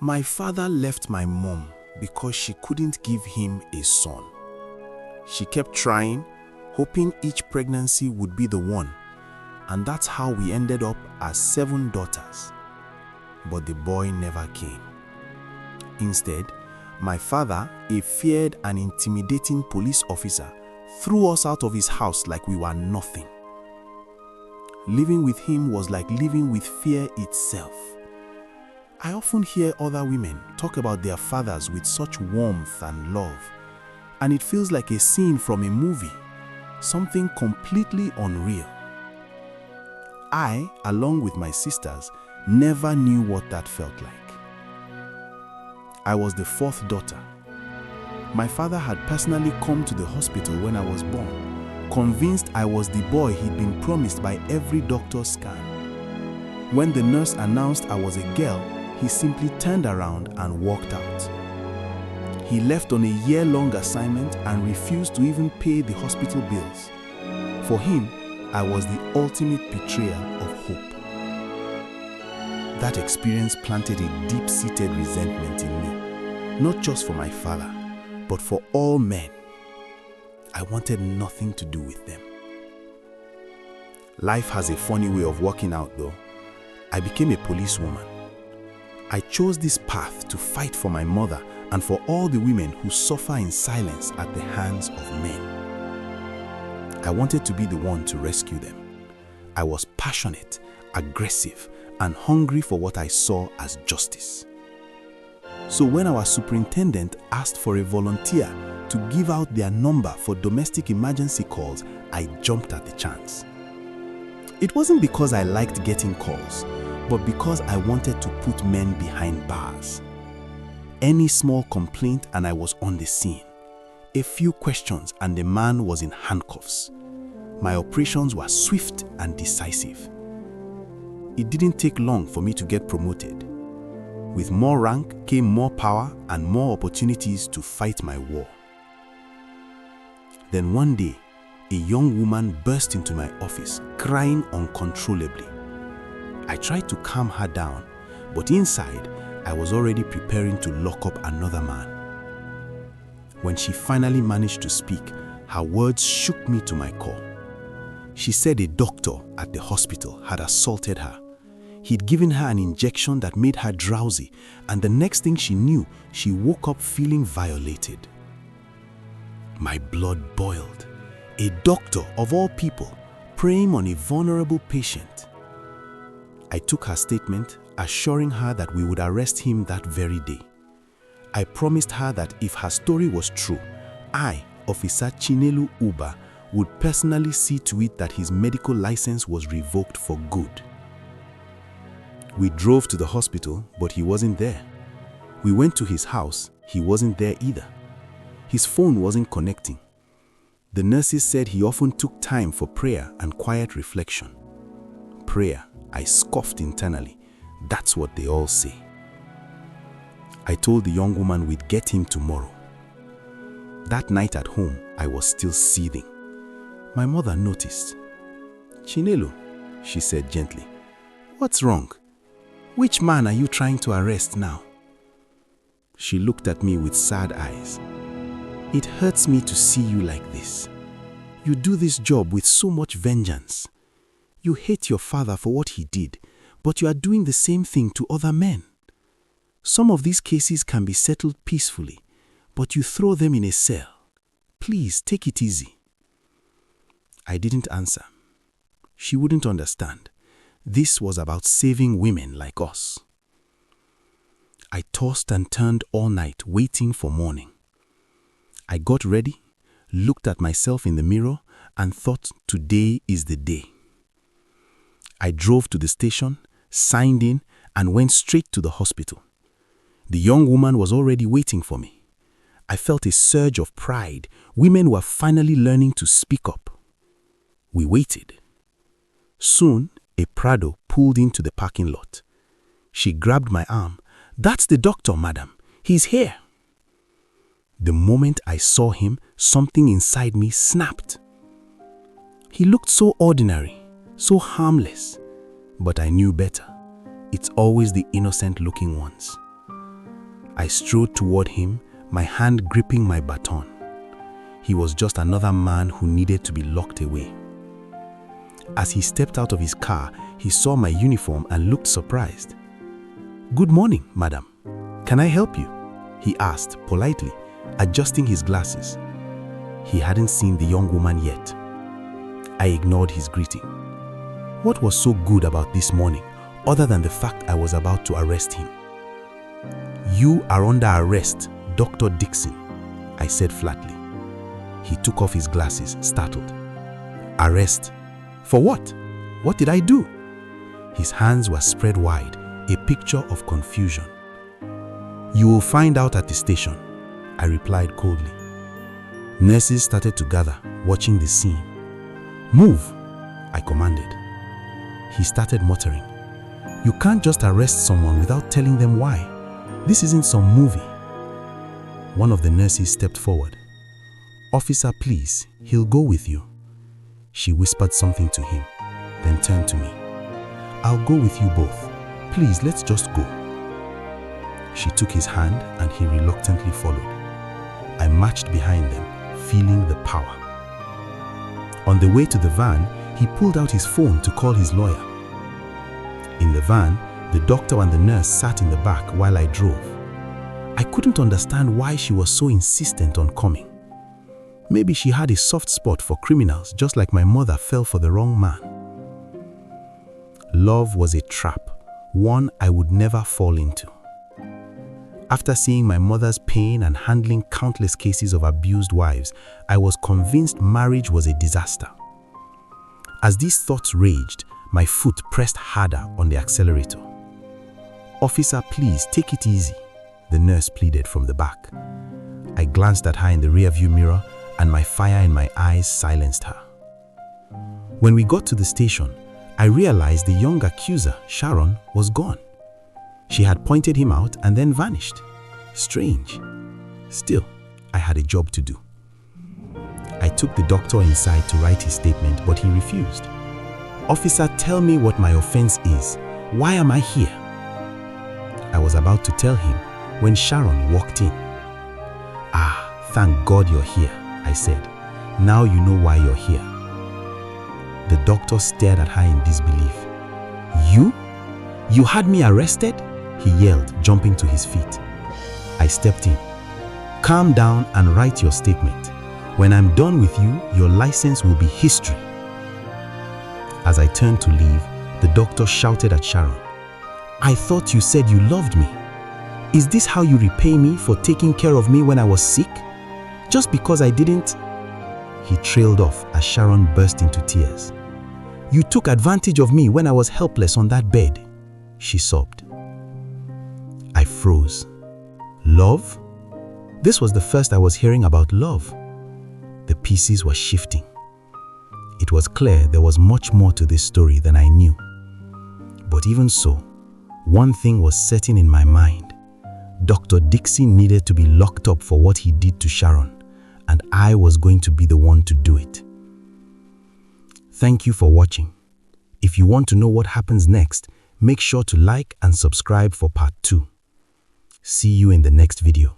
My father left my mom because she couldn't give him a son. She kept trying, hoping each pregnancy would be the one, and that's how we ended up as 7 daughters. But the boy never came. Instead, my father, a feared and intimidating police officer, threw us out of his house like we were nothing. Living with him was like living with fear itself. I often hear other women talk about their fathers with such warmth and love, and it feels like a scene from a movie, something completely unreal. I, along with my sisters, never knew what that felt like. I was the 4th daughter. My father had personally come to the hospital when I was born, convinced I was the boy he'd been promised by every doctor's scan. When the nurse announced I was a girl, he simply turned around and walked out. He left on a year-long assignment and refused to even pay the hospital bills. For him, I was the ultimate betrayal of hope. That experience planted a deep-seated resentment in me, not just for my father, but for all men. I wanted nothing to do with them. Life has a funny way of working out though. I became a policewoman. I chose this path to fight for my mother and for all the women who suffer in silence at the hands of men. I wanted to be the one to rescue them. I was passionate, aggressive, and hungry for what I saw as justice. So when our superintendent asked for a volunteer to give out their number for domestic emergency calls, I jumped at the chance. It wasn't because I liked getting calls, but because I wanted to put men behind bars. Any small complaint and I was on the scene. A few questions and the man was in handcuffs. My operations were swift and decisive. It didn't take long for me to get promoted. With more rank came more power and more opportunities to fight my war. Then one day, a young woman burst into my office, crying uncontrollably. I tried to calm her down, but inside, I was already preparing to lock up another man. When she finally managed to speak, her words shook me to my core. She said a doctor at the hospital had assaulted her. He'd given her an injection that made her drowsy, and the next thing she knew, she woke up feeling violated. My blood boiled. A doctor, of all people, preying on a vulnerable patient. I took her statement, assuring her that we would arrest him that very day. I promised her that if her story was true, I, Officer Chinelu Uba, would personally see to it that his medical license was revoked for good. We drove to the hospital, but he wasn't there. We went to his house, he wasn't there either. His phone wasn't connecting. The nurses said he often took time for prayer and quiet reflection. Prayer, I scoffed internally. That's what they all say. I told the young woman we'd get him tomorrow. That night at home, I was still seething. My mother noticed. "Chinelo," she said gently, "what's wrong? Which man are you trying to arrest now?" She looked at me with sad eyes. "It hurts me to see you like this. You do this job with so much vengeance. You hate your father for what he did, but you are doing the same thing to other men. Some of these cases can be settled peacefully, but you throw them in a cell. Please take it easy." I didn't answer. She wouldn't understand. This was about saving women like us. I tossed and turned all night waiting for morning. I got ready, looked at myself in the mirror, and thought today is the day. I drove to the station, signed in, and went straight to the hospital. The young woman was already waiting for me. I felt a surge of pride. Women were finally learning to speak up. We waited. Soon, a Prado pulled into the parking lot. She grabbed my arm. "That's the doctor, madam. He's here." The moment I saw him, something inside me snapped. He looked so ordinary, so harmless, but I knew better. It's always the innocent-looking ones. I strode toward him, my hand gripping my baton. He was just another man who needed to be locked away. As he stepped out of his car, he saw my uniform and looked surprised. "Good morning, madam. Can I help you?" he asked politely, adjusting his glasses. He hadn't seen the young woman yet. I ignored his greeting. What was so good about this morning, other than the fact I was about to arrest him? "You are under arrest, Dr. Dixon," I said flatly. He took off his glasses, startled. "Arrest? For what? What did I do?" His hands were spread wide, a picture of confusion. "You will find out at the station," I replied coldly. Nurses started to gather, watching the scene. "Move," I commanded. He started muttering, "You can't just arrest someone without telling them why. This isn't some movie." One of the nurses stepped forward. "Officer, please, he'll go with you." She whispered something to him, then turned to me. "I'll go with you both. Please, let's just go." She took his hand and he reluctantly followed. I marched behind them, feeling the power. On the way to the van, he pulled out his phone to call his lawyer. In the van, the doctor and the nurse sat in the back while I drove. I couldn't understand why she was so insistent on coming. Maybe she had a soft spot for criminals, just like my mother fell for the wrong man. Love was a trap, one I would never fall into. After seeing my mother's pain and handling countless cases of abused wives, I was convinced marriage was a disaster. As these thoughts raged, my foot pressed harder on the accelerator. "Officer, please, take it easy," the nurse pleaded from the back. I glanced at her in the rearview mirror, and my fire in my eyes silenced her. When we got to the station, I realized the young accuser, Sharon, was gone. She had pointed him out and then vanished. Strange. Still, I had a job to do. I took the doctor inside to write his statement, but he refused. "Officer, tell me what my offense is. Why am I here?" I was about to tell him when Sharon walked in. "Ah, thank God you're here," I said. "Now you know why you're here." The doctor stared at her in disbelief. "You? You had me arrested?" he yelled, jumping to his feet. I stepped in. "Calm down and write your statement. When I'm done with you, your license will be history." As I turned to leave, the doctor shouted at Sharon, "I thought you said you loved me. Is this how you repay me for taking care of me when I was sick? Just because I didn't..." He trailed off as Sharon burst into tears. "You took advantage of me when I was helpless on that bed," she sobbed. I froze. Love? This was the first I was hearing about love. The pieces were shifting. It was clear there was much more to this story than I knew. But even so, one thing was certain in my mind. Dr. Dixon needed to be locked up for what he did to Sharon, and I was going to be the one to do it. Thank you for watching. If you want to know what happens next, make sure to like and subscribe for part 2. See you in the next video.